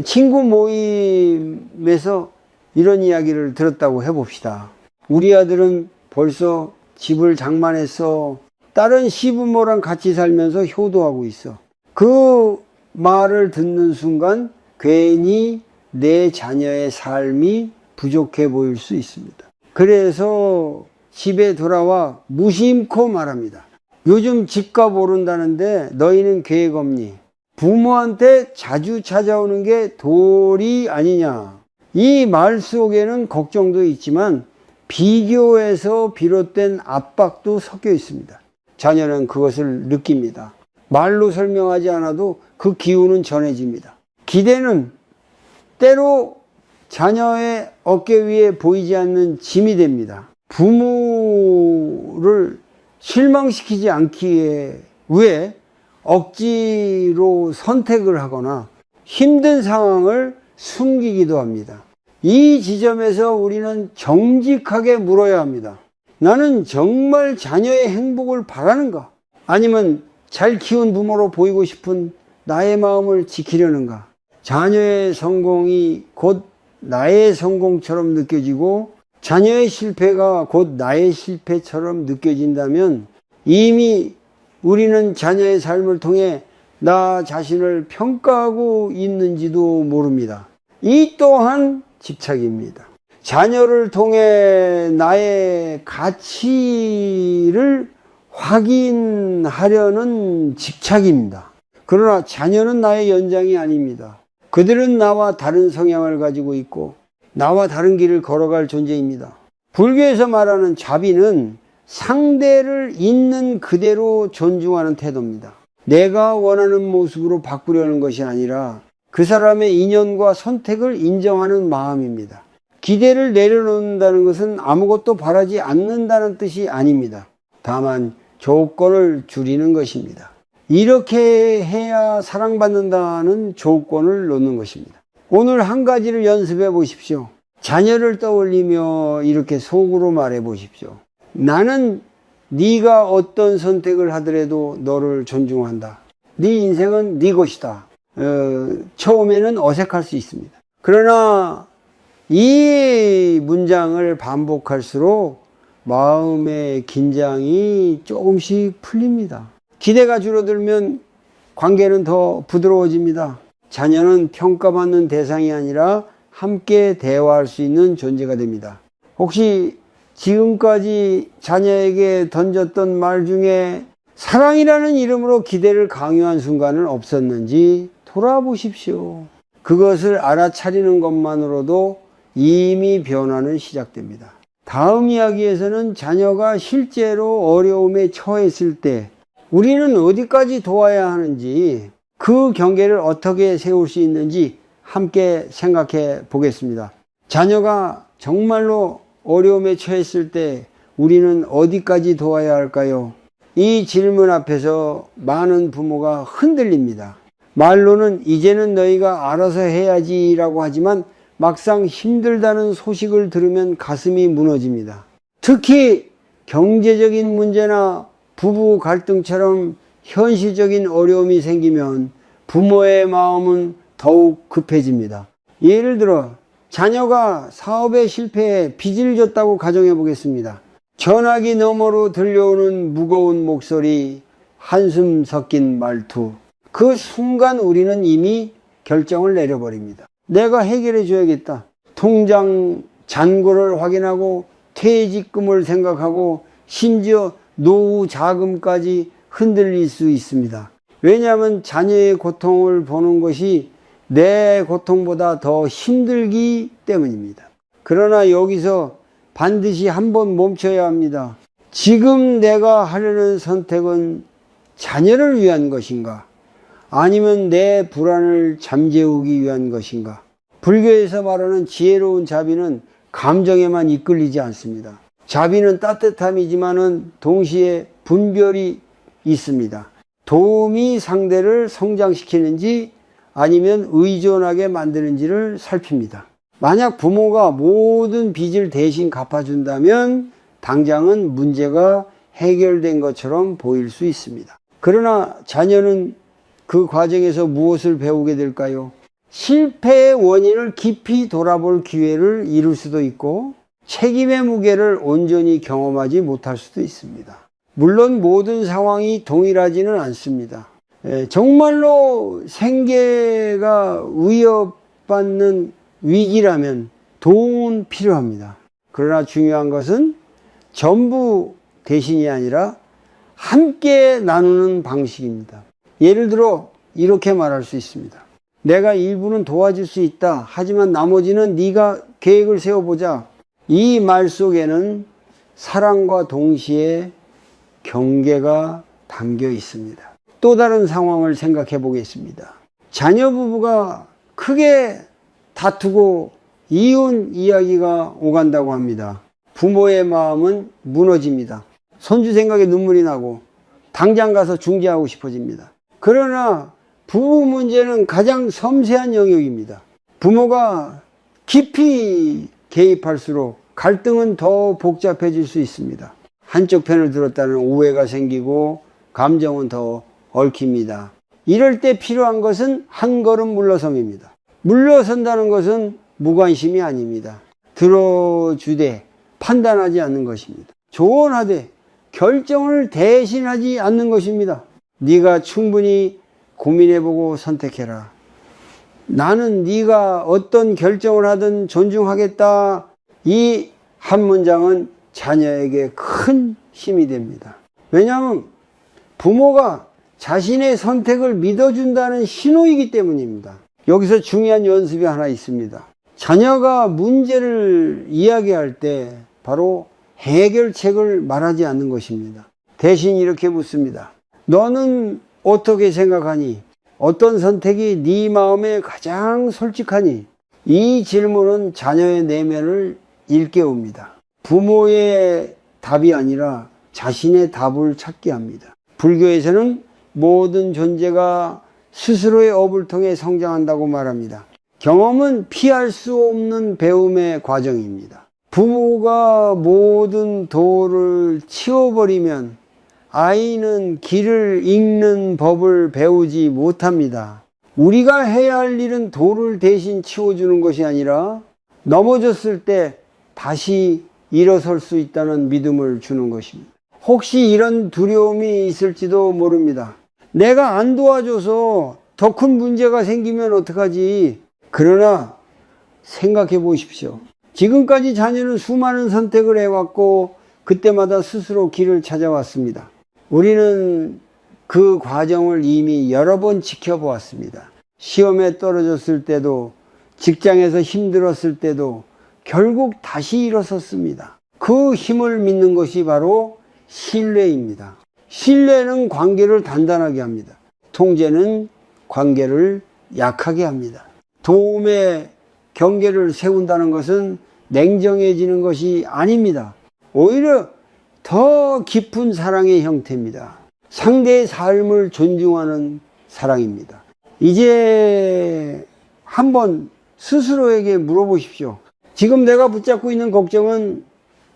친구 모임에서 이런 이야기를 들었다고 해봅시다. 우리 아들은 벌써 집을 장만했어. 딸은 시부모랑 같이 살면서 효도하고 있어. 그 말을 듣는 순간 괜히 내 자녀의 삶이 부족해 보일 수 있습니다. 그래서 집에 돌아와 무심코 말합니다. 요즘 집값 오른다는데 너희는 계획 없니? 부모한테 자주 찾아오는 게 도리 아니냐? 이 말 속에는 걱정도 있지만 비교에서 비롯된 압박도 섞여 있습니다. 자녀는 그것을 느낍니다. 말로 설명하지 않아도 그 기운은 전해집니다. 기대는 때로 자녀의 어깨 위에 보이지 않는 짐이 됩니다. 부모를 실망시키지 않기 위해 억지로 선택을 하거나 힘든 상황을 숨기기도 합니다. 이 지점에서 우리는 정직하게 물어야 합니다. 나는 정말 자녀의 행복을 바라는가? 아니면 잘 키운 부모로 보이고 싶은 나의 마음을 지키려는가? 자녀의 성공이 곧 나의 성공처럼 느껴지고 자녀의 실패가 곧 나의 실패처럼 느껴진다면 이미 우리는 자녀의 삶을 통해 나 자신을 평가하고 있는지도 모릅니다. 이 또한 집착입니다. 자녀를 통해 나의 가치를 확인하려는 집착입니다. 그러나 자녀는 나의 연장이 아닙니다. 그들은 나와 다른 성향을 가지고 있고 나와 다른 길을 걸어갈 존재입니다. 불교에서 말하는 자비는 상대를 있는 그대로 존중하는 태도입니다. 내가 원하는 모습으로 바꾸려는 것이 아니라 그 사람의 인연과 선택을 인정하는 마음입니다. 기대를 내려놓는다는 것은 아무것도 바라지 않는다는 뜻이 아닙니다. 다만 조건을 줄이는 것입니다. 이렇게 해야 사랑받는다는 조건을 놓는 것입니다. 오늘 한 가지를 연습해 보십시오. 자녀를 떠올리며 이렇게 속으로 말해 보십시오. 나는 네가 어떤 선택을 하더라도 너를 존중한다. 네 인생은 네 것이다. 처음에는 어색할 수 있습니다. 그러나 이 문장을 반복할수록 마음의 긴장이 조금씩 풀립니다. 기대가 줄어들면 관계는 더 부드러워집니다. 자녀는 평가받는 대상이 아니라 함께 대화할 수 있는 존재가 됩니다. 혹시 지금까지 자녀에게 던졌던 말 중에 사랑이라는 이름으로 기대를 강요한 순간은 없었는지 돌아보십시오. 그것을 알아차리는 것만으로도 이미 변화는 시작됩니다. 다음 이야기에서는 자녀가 실제로 어려움에 처했을 때 우리는 어디까지 도와야 하는지, 그 경계를 어떻게 세울 수 있는지 함께 생각해 보겠습니다. 자녀가 정말로 어려움에 처했을 때 우리는 어디까지 도와야 할까요? 이 질문 앞에서 많은 부모가 흔들립니다. 말로는 이제는 너희가 알아서 해야지 라고 하지만 막상 힘들다는 소식을 들으면 가슴이 무너집니다. 특히 경제적인 문제나 부부 갈등처럼 현실적인 어려움이 생기면 부모의 마음은 더욱 급해집니다. 예를 들어 자녀가 사업에 실패해 빚을 졌다고 가정해 보겠습니다. 전화기 너머로 들려오는 무거운 목소리, 한숨 섞인 말투. 그 순간 우리는 이미 결정을 내려버립니다. 내가 해결해 줘야겠다. 통장 잔고를 확인하고 퇴직금을 생각하고 심지어 노후 자금까지 흔들릴 수 있습니다. 왜냐하면 자녀의 고통을 보는 것이 내 고통보다 더 힘들기 때문입니다. 그러나 여기서 반드시 한번 멈춰야 합니다. 지금 내가 하려는 선택은 자녀를 위한 것인가? 아니면 내 불안을 잠재우기 위한 것인가? 불교에서 말하는 지혜로운 자비는 감정에만 이끌리지 않습니다. 자비는 따뜻함이지만은 동시에 분별이 있습니다. 도움이 상대를 성장시키는지 아니면 의존하게 만드는지를 살핍니다. 만약 부모가 모든 빚을 대신 갚아준다면 당장은 문제가 해결된 것처럼 보일 수 있습니다. 그러나 자녀는 그 과정에서 무엇을 배우게 될까요? 실패의 원인을 깊이 돌아볼 기회를 잃을 수도 있고 책임의 무게를 온전히 경험하지 못할 수도 있습니다. 물론 모든 상황이 동일하지는 않습니다. 정말로 생계가 위협받는 위기라면 도움은 필요합니다. 그러나 중요한 것은 전부 대신이 아니라 함께 나누는 방식입니다. 예를 들어 이렇게 말할 수 있습니다. 내가 일부는 도와줄 수 있다. 하지만 나머지는 네가 계획을 세워보자. 이 말 속에는 사랑과 동시에 경계가 담겨 있습니다. 또 다른 상황을 생각해 보겠습니다. 자녀 부부가 크게 다투고 이혼 이야기가 오간다고 합니다. 부모의 마음은 무너집니다. 손주 생각에 눈물이 나고 당장 가서 중재하고 싶어집니다. 그러나 부부 문제는 가장 섬세한 영역입니다. 부모가 깊이 개입할수록 갈등은 더 복잡해질 수 있습니다. 한쪽 편을 들었다는 오해가 생기고 감정은 더 얽힙니다. 이럴 때 필요한 것은 한 걸음 물러섬입니다. 물러선다는 것은 무관심이 아닙니다. 들어주되 판단하지 않는 것입니다. 조언하되 결정을 대신하지 않는 것입니다. 네가 충분히 고민해보고 선택해라. 나는 네가 어떤 결정을 하든 존중하겠다. 이 한 문장은 자녀에게 큰 힘이 됩니다. 왜냐하면 부모가 자신의 선택을 믿어준다는 신호이기 때문입니다. 여기서 중요한 연습이 하나 있습니다. 자녀가 문제를 이야기할 때 바로 해결책을 말하지 않는 것입니다. 대신 이렇게 묻습니다. 너는 어떻게 생각하니? 어떤 선택이 네 마음에 가장 솔직하니? 이 질문은 자녀의 내면을 일깨웁니다. 부모의 답이 아니라 자신의 답을 찾게 합니다. 불교에서는 모든 존재가 스스로의 업을 통해 성장한다고 말합니다. 경험은 피할 수 없는 배움의 과정입니다. 부모가 모든 도를 치워버리면 아이는 길을 잃는 법을 배우지 못합니다. 우리가 해야 할 일은 도를 대신 치워주는 것이 아니라 넘어졌을 때 다시 일어설 수 있다는 믿음을 주는 것입니다. 혹시 이런 두려움이 있을지도 모릅니다. 내가 안 도와줘서 더 큰 문제가 생기면 어떡하지? 그러나 생각해 보십시오. 지금까지 자녀는 수많은 선택을 해왔고 그때마다 스스로 길을 찾아왔습니다. 우리는 그 과정을 이미 여러 번 지켜보았습니다. 시험에 떨어졌을 때도, 직장에서 힘들었을 때도 결국 다시 일어섰습니다. 그 힘을 믿는 것이 바로 신뢰입니다. 신뢰는 관계를 단단하게 합니다. 통제는 관계를 약하게 합니다. 도움의 경계를 세운다는 것은 냉정해지는 것이 아닙니다. 오히려 더 깊은 사랑의 형태입니다. 상대의 삶을 존중하는 사랑입니다. 이제 한번 스스로에게 물어보십시오. 지금 내가 붙잡고 있는 걱정은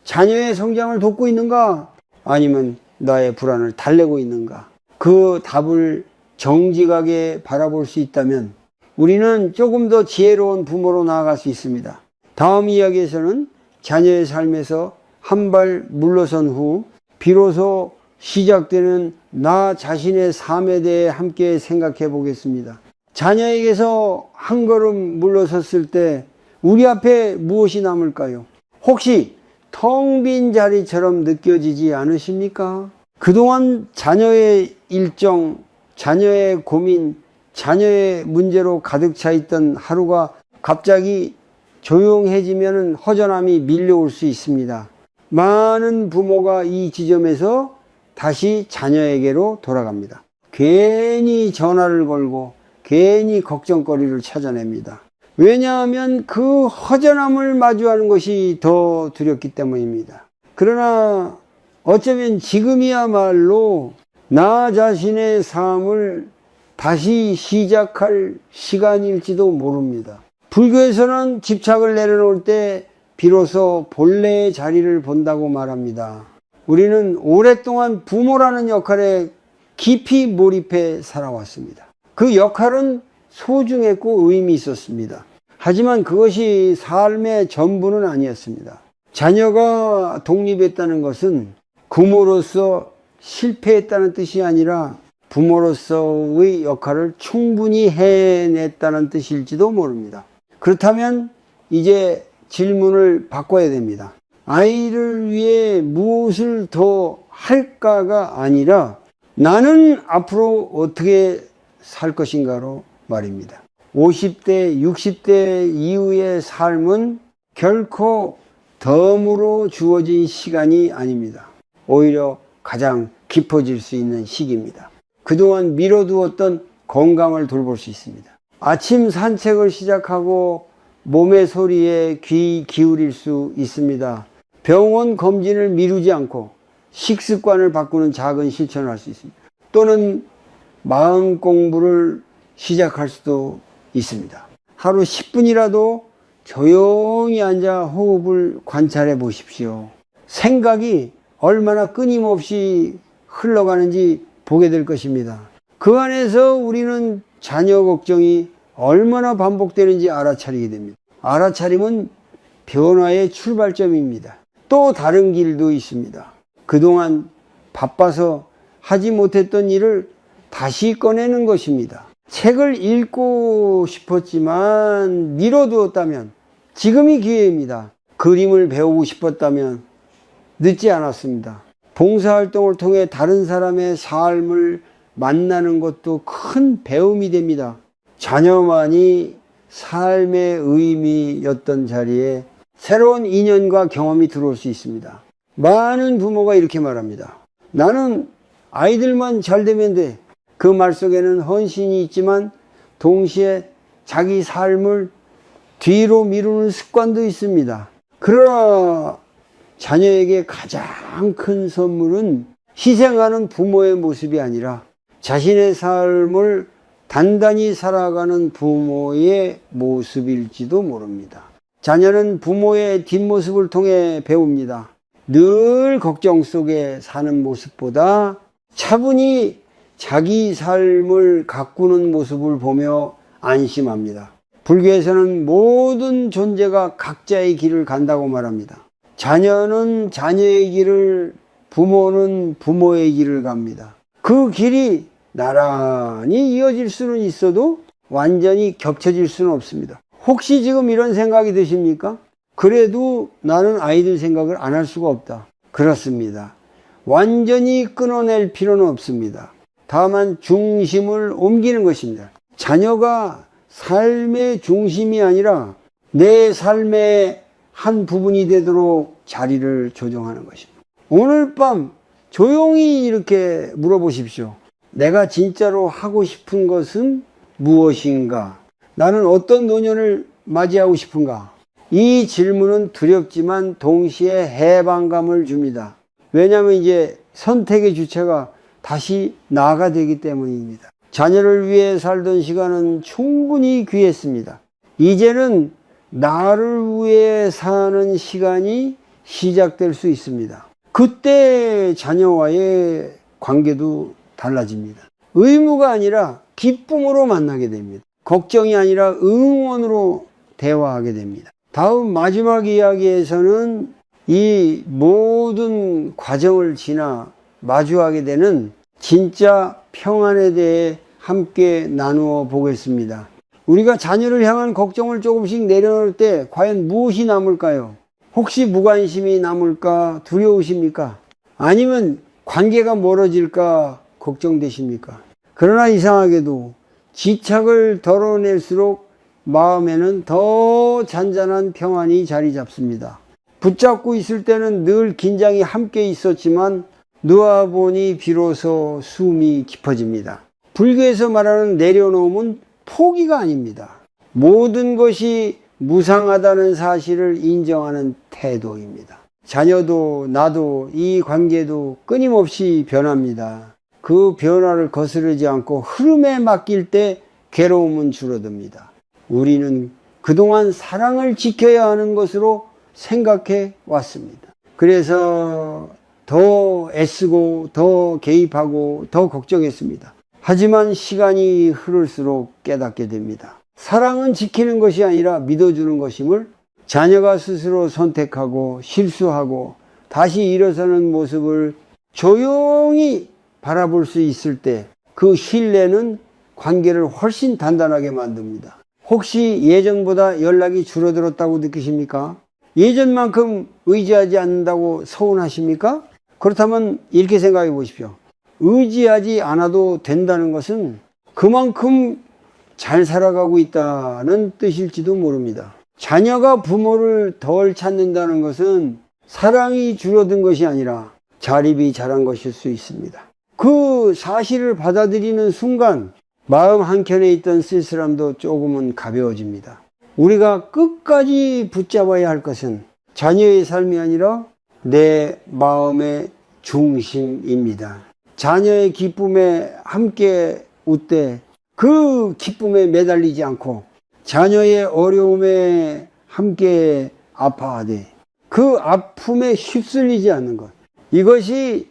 자녀의 성장을 돕고 있는가? 아니면 나의 불안을 달래고 있는가? 그 답을 정직하게 바라볼 수 있다면 우리는 조금 더 지혜로운 부모로 나아갈 수 있습니다. 다음 이야기에서는 자녀의 삶에서 한 발 물러선 후 비로소 시작되는 나 자신의 삶에 대해 함께 생각해 보겠습니다. 자녀에게서 한 걸음 물러섰을 때 우리 앞에 무엇이 남을까요? 혹시 텅 빈 자리처럼 느껴지지 않으십니까? 그동안 자녀의 일정, 자녀의 고민, 자녀의 문제로 가득 차 있던 하루가 갑자기 조용해지면 허전함이 밀려올 수 있습니다. 많은 부모가 이 지점에서 다시 자녀에게로 돌아갑니다. 괜히 전화를 걸고 괜히 걱정거리를 찾아냅니다. 왜냐하면 그 허전함을 마주하는 것이 더 두렵기 때문입니다. 그러나 어쩌면 지금이야말로 나 자신의 삶을 다시 시작할 시간일지도 모릅니다. 불교에서는 집착을 내려놓을 때 비로소 본래의 자리를 본다고 말합니다. 우리는 오랫동안 부모라는 역할에 깊이 몰입해 살아왔습니다. 그 역할은 소중했고 의미 있었습니다. 하지만 그것이 삶의 전부는 아니었습니다. 자녀가 독립했다는 것은 부모로서 실패했다는 뜻이 아니라 부모로서의 역할을 충분히 해냈다는 뜻일지도 모릅니다. 그렇다면 이제 질문을 바꿔야 됩니다. 아이를 위해 무엇을 더 할까가 아니라 나는 앞으로 어떻게 살 것인가로 말입니다. 50대, 60대 이후의 삶은 결코 덤으로 주어진 시간이 아닙니다. 오히려 가장 깊어질 수 있는 시기입니다. 그동안 미뤄두었던 건강을 돌볼 수 있습니다. 아침 산책을 시작하고 몸의 소리에 귀 기울일 수 있습니다. 병원 검진을 미루지 않고 식습관을 바꾸는 작은 실천을 할 수 있습니다. 또는 마음 공부를 시작할 수도 있습니다. 하루 10분이라도 조용히 앉아 호흡을 관찰해 보십시오. 생각이 얼마나 끊임없이 흘러가는지 보게 될 것입니다. 그 안에서 우리는 자녀 걱정이 얼마나 반복되는지 알아차리게 됩니다. 알아차림은 변화의 출발점입니다. 또 다른 길도 있습니다. 그동안 바빠서 하지 못했던 일을 다시 꺼내는 것입니다. 책을 읽고 싶었지만 미뤄두었다면 지금이 기회입니다. 그림을 배우고 싶었다면 늦지 않았습니다. 봉사활동을 통해 다른 사람의 삶을 만나는 것도 큰 배움이 됩니다. 자녀만이 삶의 의미였던 자리에 새로운 인연과 경험이 들어올 수 있습니다. 많은 부모가 이렇게 말합니다. 나는 아이들만 잘 되면 돼. 그 말 속에는 헌신이 있지만 동시에 자기 삶을 뒤로 미루는 습관도 있습니다. 그러나 자녀에게 가장 큰 선물은 희생하는 부모의 모습이 아니라 자신의 삶을 단단히 살아가는 부모의 모습일지도 모릅니다. 자녀는 부모의 뒷모습을 통해 배웁니다. 늘 걱정 속에 사는 모습보다 차분히 자기 삶을 가꾸는 모습을 보며 안심합니다. 불교에서는 모든 존재가 각자의 길을 간다고 말합니다. 자녀는 자녀의 길을, 부모는 부모의 길을 갑니다. 그 길이 나란히 이어질 수는 있어도 완전히 겹쳐질 수는 없습니다. 혹시 지금 이런 생각이 드십니까? 그래도 나는 아이들 생각을 안 할 수가 없다. 그렇습니다. 완전히 끊어낼 필요는 없습니다. 다만 중심을 옮기는 것입니다. 자녀가 삶의 중심이 아니라 내 삶의 한 부분이 되도록 자리를 조정하는 것입니다. 오늘 밤 조용히 이렇게 물어보십시오. 내가 진짜로 하고 싶은 것은 무엇인가? 나는 어떤 노년을 맞이하고 싶은가? 이 질문은 두렵지만 동시에 해방감을 줍니다. 왜냐하면 이제 선택의 주체가 다시 나가 되기 때문입니다. 자녀를 위해 살던 시간은 충분히 귀했습니다. 이제는 나를 위해 사는 시간이 시작될 수 있습니다. 그때 자녀와의 관계도 달라집니다. 의무가 아니라 기쁨으로 만나게 됩니다. 걱정이 아니라 응원으로 대화하게 됩니다. 다음 마지막 이야기에서는 이 모든 과정을 지나 마주하게 되는 진짜 평안에 대해 함께 나누어 보겠습니다. 우리가 자녀를 향한 걱정을 조금씩 내려놓을 때 과연 무엇이 남을까요? 혹시 무관심이 남을까 두려우십니까? 아니면 관계가 멀어질까 걱정되십니까? 그러나 이상하게도 집착을 덜어낼수록 마음에는 더 잔잔한 평안이 자리 잡습니다. 붙잡고 있을 때는 늘 긴장이 함께 있었지만 놓아보니 비로소 숨이 깊어집니다. 불교에서 말하는 내려놓음은 포기가 아닙니다. 모든 것이 무상하다는 사실을 인정하는 태도입니다. 자녀도 나도 이 관계도 끊임없이 변합니다. 그 변화를 거스르지 않고 흐름에 맡길 때 괴로움은 줄어듭니다. 우리는 그동안 사랑을 지켜야 하는 것으로 생각해 왔습니다. 그래서 더 애쓰고 더 개입하고 더 걱정했습니다. 하지만 시간이 흐를수록 깨닫게 됩니다. 사랑은 지키는 것이 아니라 믿어주는 것임을 자녀가 스스로 선택하고 실수하고 다시 일어서는 모습을 조용히 바라볼 수 있을 때 그 신뢰는 관계를 훨씬 단단하게 만듭니다. 혹시 예전보다 연락이 줄어들었다고 느끼십니까? 예전만큼 의지하지 않는다고 서운하십니까? 그렇다면 이렇게 생각해 보십시오. 의지하지 않아도 된다는 것은 그만큼 잘 살아가고 있다는 뜻일지도 모릅니다. 자녀가 부모를 덜 찾는다는 것은 사랑이 줄어든 것이 아니라 자립이 자란 것일 수 있습니다. 그 사실을 받아들이는 순간 마음 한켠에 있던 쓸쓸함도 조금은 가벼워집니다. 우리가 끝까지 붙잡아야 할 것은 자녀의 삶이 아니라 내 마음의 중심입니다. 자녀의 기쁨에 함께 웃되 그 기쁨에 매달리지 않고 자녀의 어려움에 함께 아파하되 그 아픔에 휩쓸리지 않는 것, 이것이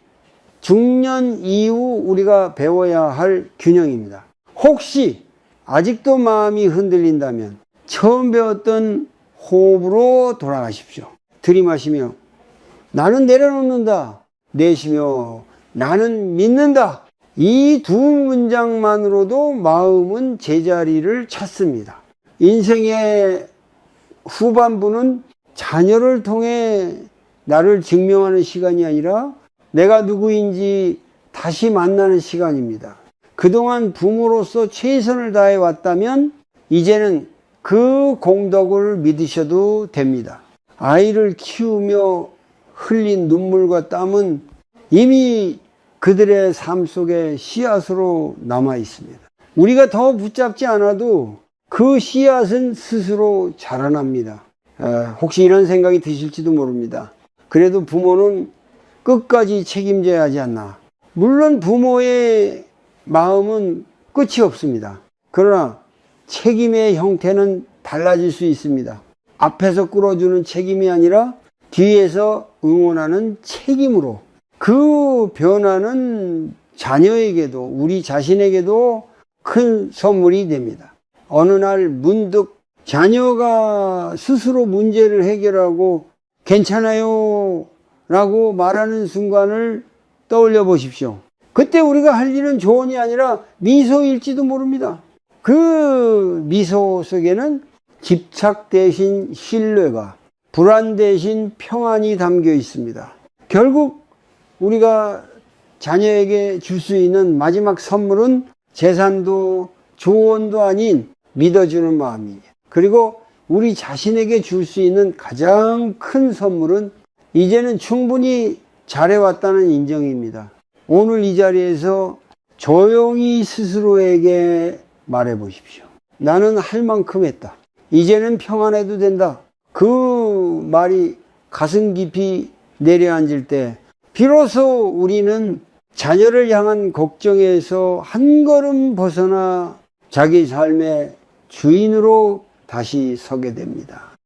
중년 이후 우리가 배워야 할 균형입니다. 혹시 아직도 마음이 흔들린다면 처음 배웠던 호흡으로 돌아가십시오. 들이마시며 나는 내려놓는다, 내쉬며 나는 믿는다. 이 두 문장만으로도 마음은 제자리를 찾습니다. 인생의 후반부는 자녀를 통해 나를 증명하는 시간이 아니라 내가 누구인지 다시 만나는 시간입니다. 그동안 부모로서 최선을 다해 왔다면 이제는 그 공덕을 믿으셔도 됩니다. 아이를 키우며 흘린 눈물과 땀은 이미 그들의 삶 속에 씨앗으로 남아 있습니다. 우리가 더 붙잡지 않아도 그 씨앗은 스스로 자라납니다. 혹시 이런 생각이 드실지도 모릅니다. 그래도 부모는 끝까지 책임져야 하지 않나. 물론 부모의 마음은 끝이 없습니다. 그러나 책임의 형태는 달라질 수 있습니다. 앞에서 끌어주는 책임이 아니라 뒤에서 응원하는 책임으로. 그 변화는 자녀에게도 우리 자신에게도 큰 선물이 됩니다. 어느 날 문득 자녀가 스스로 문제를 해결하고 괜찮아요 라고 말하는 순간을 떠올려 보십시오. 그때 우리가 할 일은 조언이 아니라 미소일지도 모릅니다. 그 미소 속에는 집착 대신 신뢰가, 불안 대신 평안이 담겨 있습니다. 결국 우리가 자녀에게 줄 수 있는 마지막 선물은 재산도 조언도 아닌 믿어주는 마음이에요. 그리고 우리 자신에게 줄 수 있는 가장 큰 선물은 이제는 충분히 잘해왔다는 인정입니다. 오늘 이 자리에서 조용히 스스로에게 말해 보십시오. 나는 할 만큼 했다. 이제는 평안해도 된다. 그 말이 가슴 깊이 내려앉을 때 비로소 우리는 자녀를 향한 걱정에서 한 걸음 벗어나 자기 삶의 주인으로 다시 서게 됩니다.